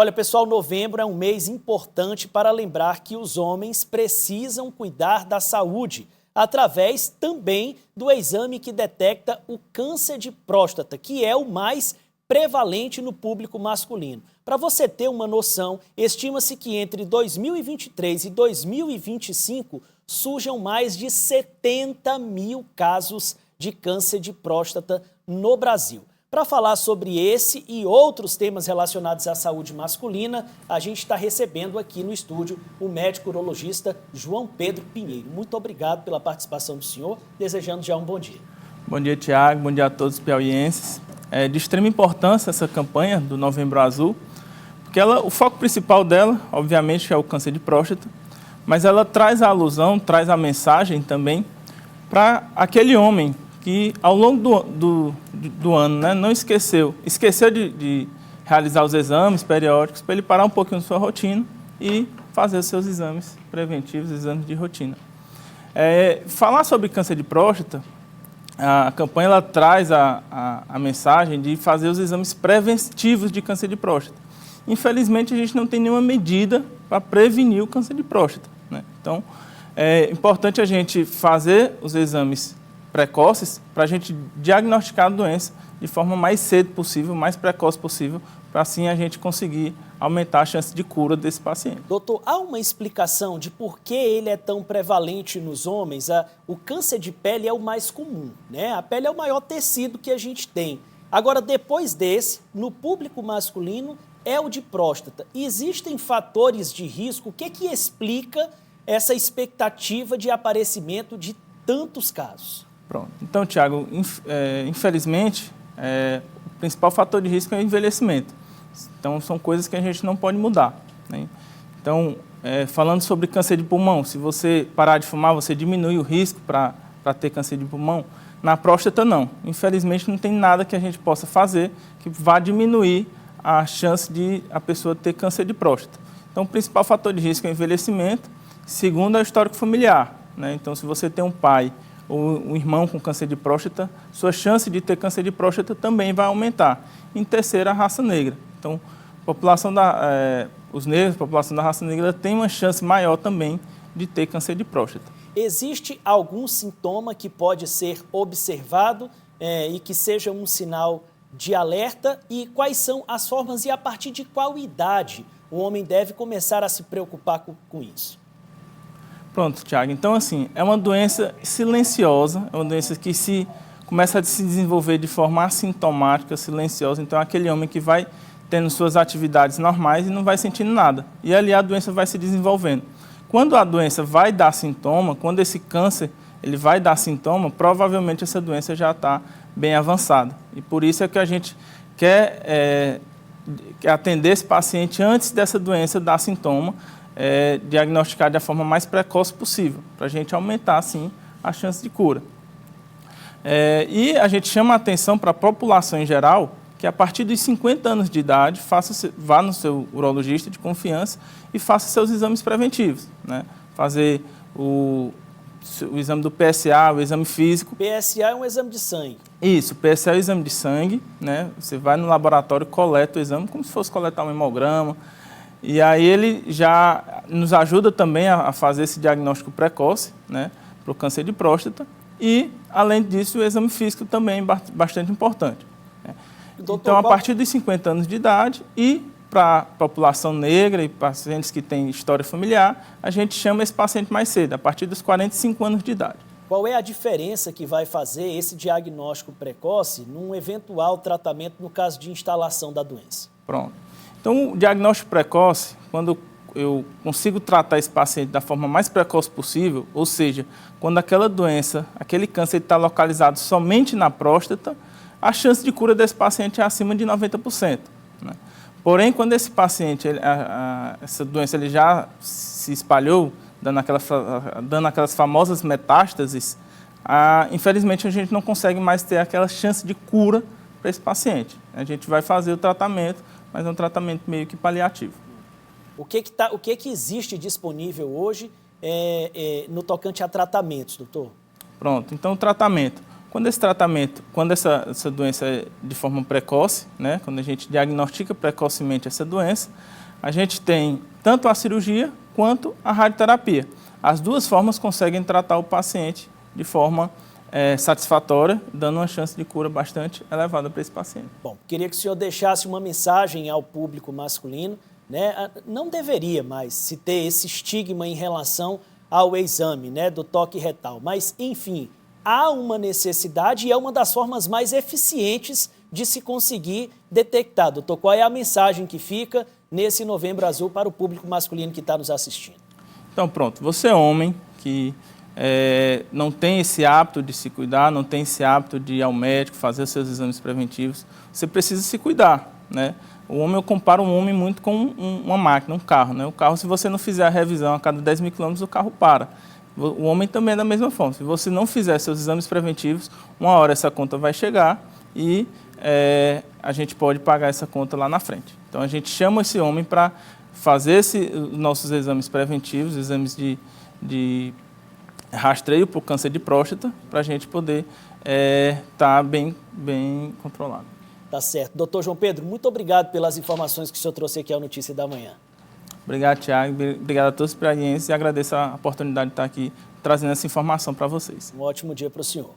Olha, pessoal, novembro é um mês importante para lembrar que os homens precisam cuidar da saúde, através também do exame que detecta o câncer de próstata, que é o mais prevalente no público masculino. Para você ter uma noção, estima-se que entre 2023 e 2025 surjam mais de 70 mil casos de câncer de próstata no Brasil. Para falar sobre esse e outros temas relacionados à saúde masculina, a gente está recebendo aqui no estúdio o médico urologista João Pedro Pinheiro. Muito obrigado pela participação do senhor, desejando já um bom dia. Bom dia, Tiago. Bom dia a todos os piauienses. É de extrema importância essa campanha do Novembro Azul, porque o foco principal dela, obviamente, é o câncer de próstata, mas ela traz a alusão, traz a mensagem também para aquele homem que ao longo do ano, né, não esqueceu de realizar os exames periódicos para ele parar um pouquinho na sua rotina e fazer os seus exames preventivos, exames de rotina. Falar sobre câncer de próstata, a campanha ela traz a mensagem de fazer os exames preventivos de câncer de próstata. Infelizmente, a gente não tem nenhuma medida para prevenir o câncer de próstata, né? Então, é importante a gente fazer os exames precoces para a gente diagnosticar a doença de forma mais cedo possível, mais precoce possível, para assim a gente conseguir aumentar a chance de cura desse paciente. Doutor, há uma explicação de por que ele é tão prevalente nos homens? O câncer de pele é o mais comum, né? A pele é o maior tecido que a gente tem. Agora, depois desse, no público masculino, é o de próstata. Existem fatores de risco? O que explica essa expectativa de aparecimento de tantos casos? Pronto. Então, Tiago, infelizmente, o principal fator de risco é o envelhecimento. Então, são coisas que a gente não pode mudar, né? Então, falando sobre câncer de pulmão, se você parar de fumar, você diminui o risco para ter câncer de pulmão. Na próstata, não. Infelizmente, não tem nada que a gente possa fazer que vá diminuir a chance de a pessoa ter câncer de próstata. Então, o principal fator de risco é o envelhecimento. Segundo, é o histórico familiar, né? Então, se você tem um pai ou um irmão com câncer de próstata, sua chance de ter câncer de próstata também vai aumentar. Em terceiro, a raça negra. Então, os negros, a população da raça negra tem uma chance maior também de ter câncer de próstata. Existe algum sintoma que pode ser observado e que seja um sinal de alerta? E quais são as formas e a partir de qual idade o homem deve começar a se preocupar com isso? Pronto, Tiago. Então, assim, é uma doença silenciosa, é uma doença que começa a se desenvolver de forma assintomática, silenciosa. Então, é aquele homem que vai tendo suas atividades normais e não vai sentindo nada. E ali a doença vai se desenvolvendo. Quando a doença vai dar sintoma, quando esse câncer ele vai dar sintoma, provavelmente essa doença já está bem avançada. E por isso é que a gente quer atender esse paciente antes dessa doença dar sintoma, diagnosticar da forma mais precoce possível, para a gente aumentar, assim, a chance de cura. E a gente chama a atenção para a população em geral, que a partir dos 50 anos de idade, vá no seu urologista de confiança e faça seus exames preventivos, né? Fazer o exame do PSA, o exame físico. PSA é um exame de sangue. Isso, o PSA é o exame de sangue, né? Você vai no laboratório, coleta o exame, como se fosse coletar um hemograma. E aí ele já nos ajuda também a fazer esse diagnóstico precoce, né, para o câncer de próstata. E, além disso, o exame físico também é bastante importante, né? Então, a partir dos 50 anos de idade e para a população negra e pacientes que têm história familiar, a gente chama esse paciente mais cedo, a partir dos 45 anos de idade. Qual é a diferença que vai fazer esse diagnóstico precoce num eventual tratamento no caso de instalação da doença? Pronto. Então, o diagnóstico precoce, quando eu consigo tratar esse paciente da forma mais precoce possível, ou seja, quando aquela doença, aquele câncer está localizado somente na próstata, a chance de cura desse paciente é acima de 90%, né? Porém, quando esse paciente, essa doença ele já se espalhou, dando aquelas famosas metástases, infelizmente a gente não consegue mais ter aquela chance de cura para esse paciente. A gente vai fazer o tratamento, mas é um tratamento meio que paliativo. O que existe disponível hoje no tocante a tratamentos, doutor? Pronto, então o tratamento. Quando essa doença é de forma precoce, né, quando a gente diagnostica precocemente essa doença, a gente tem tanto a cirurgia quanto a radioterapia. As duas formas conseguem tratar o paciente de forma satisfatória, dando uma chance de cura bastante elevada para esse paciente. Bom, queria que o senhor deixasse uma mensagem ao público masculino, né? Não deveria mais se ter esse estigma em relação ao exame, né, do toque retal, mas, enfim, há uma necessidade e é uma das formas mais eficientes de se conseguir detectar. Doutor, qual é a mensagem que fica nesse Novembro Azul para o público masculino que está nos assistindo? Então, pronto, você é homem que não tem esse hábito de se cuidar, não tem esse hábito de ir ao médico, fazer os seus exames preventivos, você precisa se cuidar, né? O homem, eu comparo um homem muito com uma máquina, um carro, né? O carro, se você não fizer a revisão a cada 10 mil quilômetros, o carro para. O homem também é da mesma forma. Se você não fizer seus exames preventivos, uma hora essa conta vai chegar e a gente pode pagar essa conta lá na frente. Então, a gente chama esse homem para fazer os nossos exames preventivos, exames de rastreio para o câncer de próstata, para a gente poder estar bem controlado. Tá certo. Doutor João Pedro, muito obrigado pelas informações que o senhor trouxe aqui ao Notícia da Manhã. Obrigado, Tiago. Obrigado a todos os piauienses e agradeço a oportunidade de estar aqui trazendo essa informação para vocês. Um ótimo dia para o senhor.